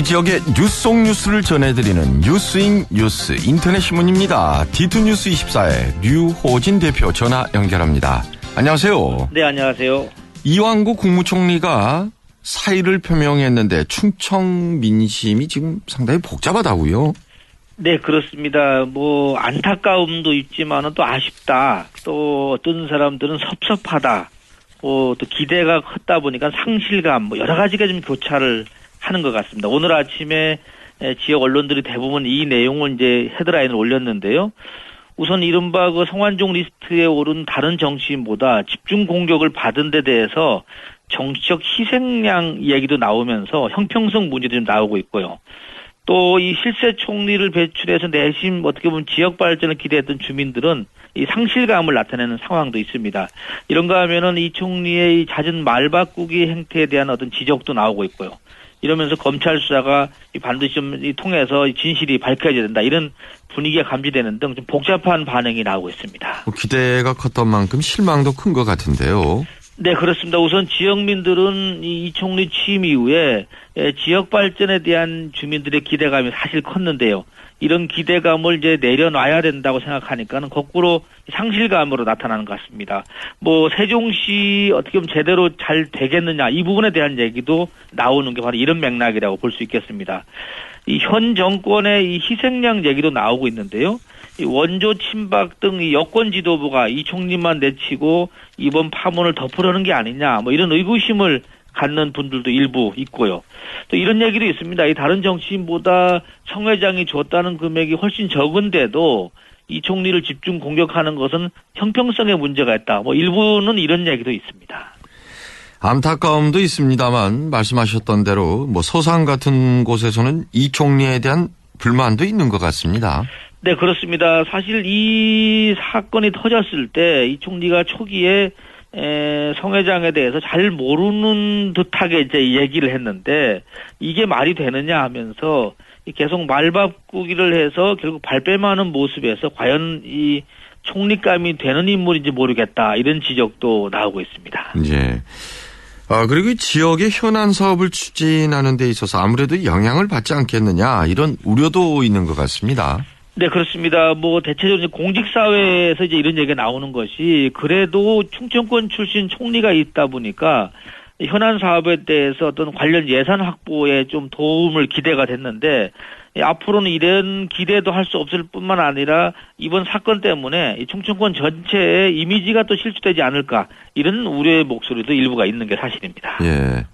지역의 뉴스 속 뉴스를 전해드리는 뉴스인 뉴스 인터넷 신문입니다. D2뉴스 24의 류호진 대표 전화 연결합니다. 안녕하세요. 네, 안녕하세요. 이완구 국무총리가 사의를 표명했는데 충청 민심이 지금 상당히 복잡하다고요? 네, 그렇습니다. 안타까움도 있지만은 또 아쉽다. 또 어떤 사람들은 섭섭하다. 또 기대가 컸다 보니까 상실감, 여러 가지가 좀 교차를 하는 것 같습니다. 오늘 아침에 지역 언론들이 대부분 이 내용을 이제 헤드라인을 올렸는데요. 우선 이른바 그 성완종 리스트에 오른 다른 정치인보다 집중 공격을 받은 데 대해서 정치적 희생양 이야기도 나오면서 형평성 문제도 좀 나오고 있고요. 또 이 실세 총리를 배출해서 내심 어떻게 보면 지역 발전을 기대했던 주민들은 이 상실감을 나타내는 상황도 있습니다. 이런가 하면은 이 총리의 이 잦은 말바꾸기 행태에 대한 어떤 지적도 나오고 있고요. 이러면서 검찰 수사가 반드시 좀 통해서 진실이 밝혀져야 된다. 이런 분위기가 감지되는 등 좀 복잡한 반응이 나오고 있습니다. 기대가 컸던 만큼 실망도 큰 것 같은데요. 네, 그렇습니다. 우선 지역민들은 이 총리 취임 이후에 지역 발전에 대한 주민들의 기대감이 사실 컸는데요. 이런 기대감을 이제 내려놔야 된다고 생각하니까는 거꾸로 상실감으로 나타나는 것 같습니다. 세종시 어떻게 보면 제대로 잘 되겠느냐 이 부분에 대한 얘기도 나오는 게 바로 이런 맥락이라고 볼 수 있겠습니다. 이 현 정권의 이 희생양 얘기도 나오고 있는데요. 이 원조 친박 등 이 여권 지도부가 이 총리만 내치고 이번 파문을 덮으려는 게 아니냐 이런 의구심을 갖는 분들도 일부 있고요. 또 이런 얘기도 있습니다. 이 다른 정치인보다 성 회장이 줬다는 금액이 훨씬 적은데도 이 총리를 집중 공격하는 것은 형평성에 문제가 있다. 일부는 이런 얘기도 있습니다. 안타까움도 있습니다만 말씀하셨던 대로 서산 같은 곳에서는 이 총리에 대한 불만도 있는 것 같습니다. 네, 그렇습니다. 사실 이 사건이 터졌을 때 이 총리가 초기에 성 회장에 대해서 잘 모르는 듯하게 이제 얘기를 했는데 이게 말이 되느냐 하면서 계속 말바꾸기를 해서 결국 발뺌하는 모습에서 과연 이 총리감이 되는 인물인지 모르겠다 이런 지적도 나오고 있습니다. 네. 그리고 지역의 현안 사업을 추진하는 데 있어서 아무래도 영향을 받지 않겠느냐 이런 우려도 있는 것 같습니다. 네, 그렇습니다. 대체적으로 공직사회에서 이제 이런 얘기가 나오는 것이 그래도 충청권 출신 총리가 있다 보니까 현안 사업에 대해서 어떤 관련 예산 확보에 좀 도움을 기대가 됐는데 앞으로는 이런 기대도 할 수 없을 뿐만 아니라 이번 사건 때문에 충청권 전체의 이미지가 또 실추되지 않을까 이런 우려의 목소리도 일부가 있는 게 사실입니다. 예.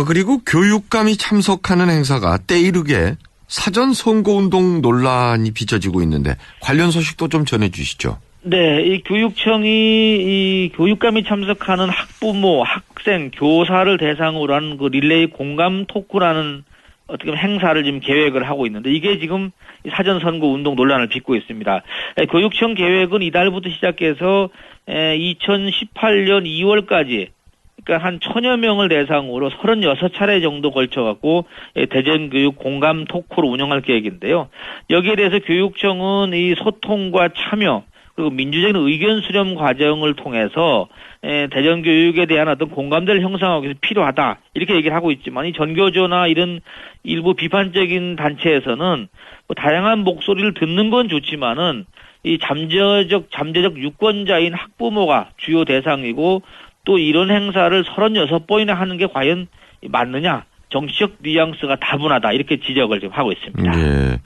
그리고 교육감이 참석하는 행사가 때이르게 사전 선거운동 논란이 빚어지고 있는데 관련 소식도 좀 전해주시죠. 네, 이 교육청이 이 교육감이 참석하는 학부모, 학생, 교사를 대상으로 하는 그 릴레이 공감 토크라는 어떻게 보면 행사를 지금 계획을 하고 있는데 이게 지금 사전 선거 운동 논란을 빚고 있습니다. 교육청 계획은 이달부터 시작해서 2018년 2월까지 그러니까 한 1000여 명을 대상으로 36차례 정도 걸쳐갖고 대전교육 공감 토크로 운영할 계획인데요. 여기에 대해서 교육청은 이 소통과 참여 그리고 민주적인 의견 수렴 과정을 통해서 대전교육에 대한 어떤 공감대를 형성하기 위해서 필요하다 이렇게 얘기를 하고 있지만 이 전교조나 이런 일부 비판적인 단체에서는 다양한 목소리를 듣는 건 좋지만은 이 잠재적 유권자인 학부모가 주요 대상이고 또 이런 행사를 36번이나 하는 게 과연 맞느냐. 정치적 뉘앙스가 다분하다. 이렇게 지적을 지금 하고 있습니다. 네.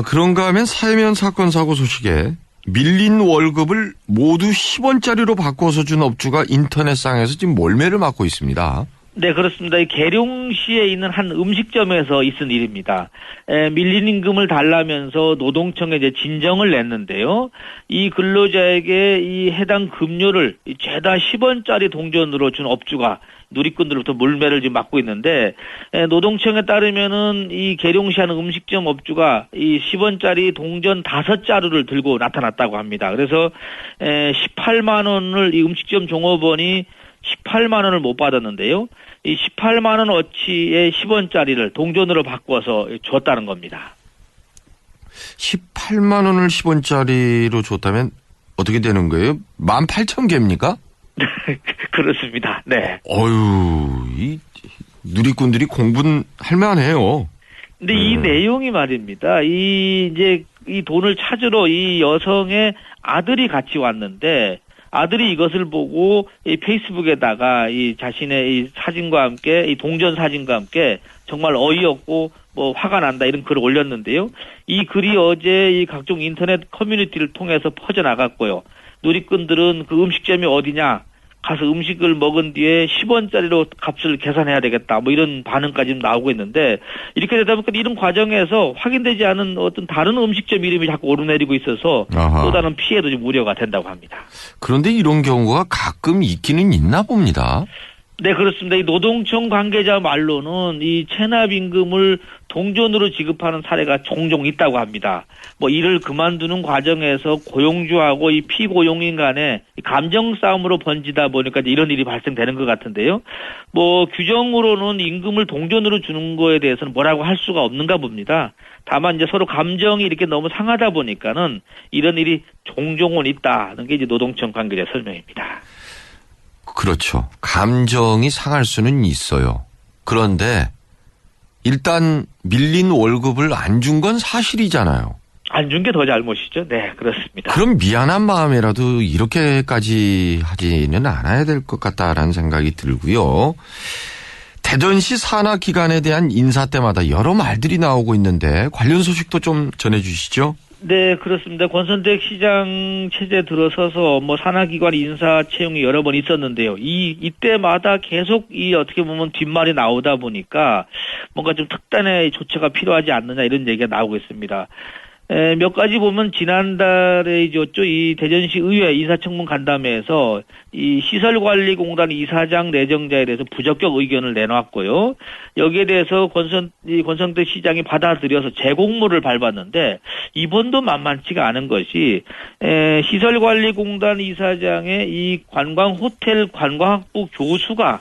그런가 하면 사회면 사건 사고 소식에 밀린 월급을 모두 10원짜리로 바꿔서 준 업주가 인터넷상에서 지금 몰매를 맞고 있습니다. 네, 그렇습니다. 계룡시에 있는 한 음식점에서 있은 일입니다. 밀린 임금을 달라면서 노동청에 이제 진정을 냈는데요. 이 근로자에게 이 해당 급료를 죄다 10원짜리 동전으로 준 업주가 누리꾼들로부터 몰매를 지금 맞고 있는데 노동청에 따르면은 이 계룡시 한 음식점 업주가 이 10원짜리 동전 5자루를 들고 나타났다고 합니다. 그래서 18만 원을 이 음식점 종업원이 18만 원을 못 받았는데요. 이 18만 원 어치의 10원짜리를 동전으로 바꿔서 줬다는 겁니다. 18만 원을 10원짜리로 줬다면 어떻게 되는 거예요? 18,000개입니까? 그렇습니다. 네. 어휴, 누리꾼들이 공부는 할 만해요. 근데 이 내용이 말입니다. 이제 이 돈을 찾으러 이 여성의 아들이 같이 왔는데 아들이 이것을 보고 이 페이스북에다가 이 자신의 이 사진과 함께 이 동전 사진과 함께 정말 어이없고 뭐 화가 난다 이런 글을 올렸는데요. 이 글이 어제 이 각종 인터넷 커뮤니티를 통해서 퍼져나갔고요. 누리꾼들은 그 음식점이 어디냐? 가서 음식을 먹은 뒤에 10원짜리로 값을 계산해야 되겠다. 뭐 이런 반응까지 나오고 있는데 이렇게 되다 보니까 이런 과정에서 확인되지 않은 어떤 다른 음식점 이름이 자꾸 오르내리고 있어서 아하. 또 다른 피해도 좀 우려가 된다고 합니다. 그런데 이런 경우가 가끔 있기는 있나 봅니다. 네, 그렇습니다. 이 노동청 관계자 말로는 이 체납 임금을 동전으로 지급하는 사례가 종종 있다고 합니다. 뭐 일을 그만두는 과정에서 고용주하고 이 피고용인 간에 감정 싸움으로 번지다 보니까 이런 일이 발생되는 것 같은데요. 뭐 규정으로는 임금을 동전으로 주는 거에 대해서는 뭐라고 할 수가 없는가 봅니다. 다만 이제 서로 감정이 이렇게 너무 상하다 보니까는 이런 일이 종종은 있다는 게 이제 노동청 관계자 설명입니다. 그렇죠. 감정이 상할 수는 있어요. 그런데 일단 밀린 월급을 안 준 건 사실이잖아요. 안 준 게 더 잘못이죠. 네, 그렇습니다. 그럼 미안한 마음이라도 이렇게까지 하지는 않아야 될 것 같다라는 생각이 들고요. 대전시 산하 기관에 대한 인사 때마다 여러 말들이 나오고 있는데 관련 소식도 좀 전해주시죠. 네, 그렇습니다. 권선택 시장 체제 들어서서 뭐 산하기관 인사 채용이 여러 번 있었는데요. 이때마다 계속 어떻게 보면 뒷말이 나오다 보니까 뭔가 좀 특단의 조처가 필요하지 않느냐 이런 얘기가 나오고 있습니다. 몇 가지 보면 지난달에 있었죠. 이 대전시 의회 인사청문 간담회에서 이 시설관리공단 이사장 내정자에 대해서 부적격 의견을 내놨고요. 여기에 대해서 권성태 시장이 받아들여서 재공모를 밟았는데 이번도 만만치가 않은 것이 시설관리공단 이사장의 이 관광호텔 관광학부 교수가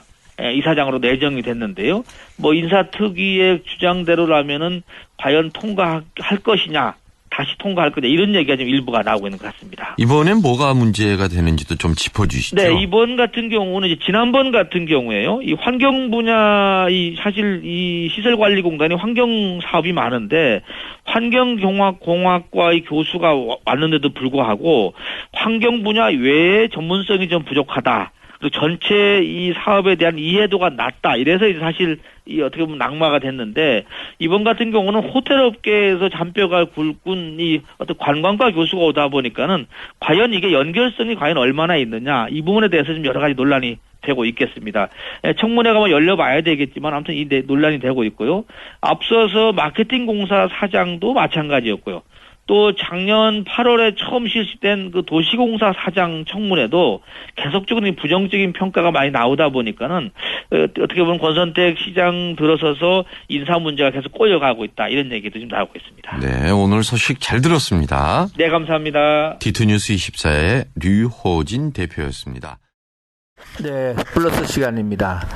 이사장으로 내정이 됐는데요. 뭐 인사특위의 주장대로라면은 과연 통과할 것이냐? 다시 통과할 거냐 이런 얘기가 좀 일부가 나오고 있는 것 같습니다. 이번엔 뭐가 문제가 되는지도 좀 짚어주시죠. 네, 이번 같은 경우는 이제 지난번 같은 경우에요. 이 환경 분야 사실 이 시설관리공단이 환경 사업이 많은데 환경공학과의 교수가 왔는데도 불구하고 환경 분야 외에 전문성이 좀 부족하다. 그리고 전체 이 사업에 대한 이해도가 낮다. 이래서 이제 사실 어떻게 보면 낙마가 됐는데 이번 같은 경우는 호텔 업계에서 잔뼈가 굵은 이 어떤 관광과 교수가 오다 보니까는 과연 이게 연결성이 과연 얼마나 있느냐 이 부분에 대해서 좀 여러 가지 논란이 되고 있겠습니다. 청문회가 뭐 열려봐야 되겠지만 아무튼 이 논란이 되고 있고요. 앞서서 마케팅공사 사장도 마찬가지였고요. 또 작년 8월에 처음 실시된 그 도시공사 사장 청문회도 계속적으로 부정적인 평가가 많이 나오다 보니까는 어떻게 보면 권선택 시장 들어서서 인사 문제가 계속 꼬여가고 있다 이런 얘기도 좀 나오고 있습니다. 네, 오늘 소식 잘 들었습니다. 네, 감사합니다. 디투뉴스 24의 류호진 대표였습니다. 네, 플러스 시간입니다.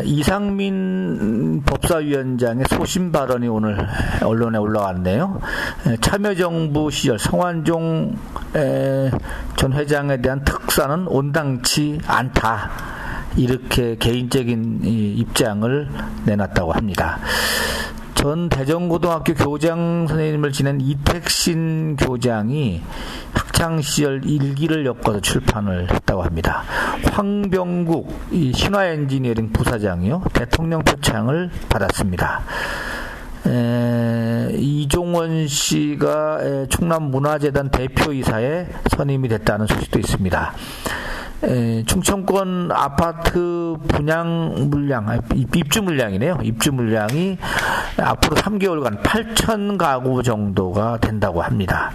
이상민 법사위원장의 소신 발언이 오늘 언론에 올라왔네요. 참여정부 시절 성완종 전 회장에 대한 특사는 온당치 않다. 이렇게 개인적인 입장을 내놨다고 합니다. 전 대전고등학교 교장 선생님을 지낸 이택신 교장이 학창시절 일기를 엮어서 출판을 했다고 합니다. 황병국 신화엔지니어링 부사장이요. 대통령 표창을 받았습니다. 이종원 씨가 충남문화재단 대표이사에 선임이 됐다는 소식도 있습니다. 충청권 아파트 분양 물량, 입주 물량이네요. 입주 물량이 앞으로 3개월간 8천 가구 정도가 된다고 합니다.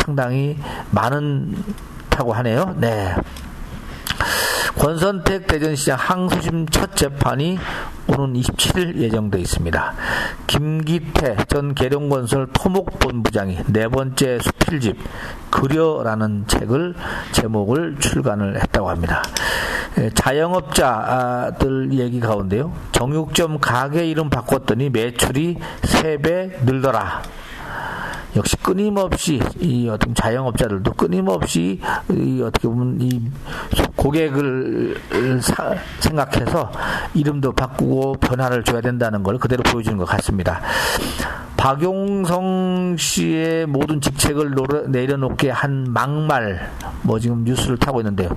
상당히 많다고 하네요. 네. 권선택 대전시장 항소심 첫 재판이 오는 27일 예정되어 있습니다. 김기태 전 계룡건설 토목본부장이 네 번째 수필집 그려라는 책을 제목을 출간을 했다고 합니다. 자영업자들 얘기 가운데요. 정육점 가게 이름 바꿨더니 매출이 3배 늘더라. 역시 끊임없이 이 어떤 자영업자들도 끊임없이 이 어떻게 보면 이 고객을 생각해서 이름도 바꾸고 변화를 줘야 된다는 걸 그대로 보여주는 것 같습니다. 박용성 씨의 모든 직책을 내려놓게 한 막말, 지금 뉴스를 타고 있는데요.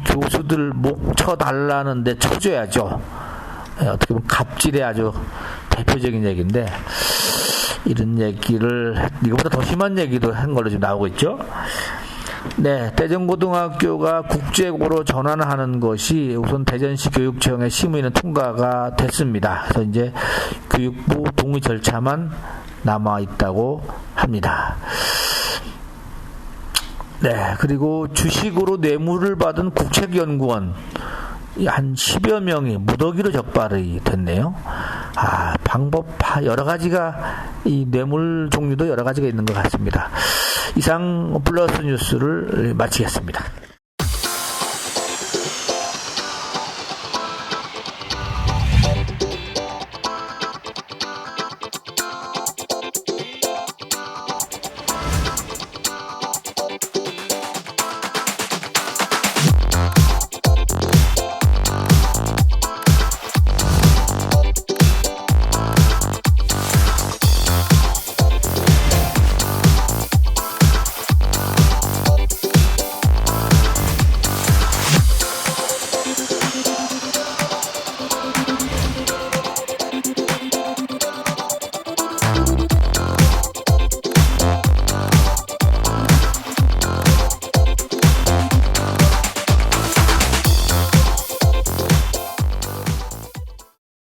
교수들 목 쳐달라는데 쳐줘야죠. 어떻게 보면 갑질의 아주 대표적인 얘기인데, 이런 얘기를, 이거보다 더 심한 얘기도 한 걸로 지금 나오고 있죠. 네, 대전고등학교가 국제고로 전환하는 것이 우선 대전시 교육청의 심의는 통과가 됐습니다. 그래서 이제 교육부 동의 절차만 남아 있다고 합니다. 네, 그리고 주식으로 뇌물을 받은 국책연구원 한 10여 명이 무더기로 적발이 됐네요. 방법 여러 가지가, 이 뇌물 종류도 여러 가지가 있는 것 같습니다. 이상 플러스 뉴스를 마치겠습니다.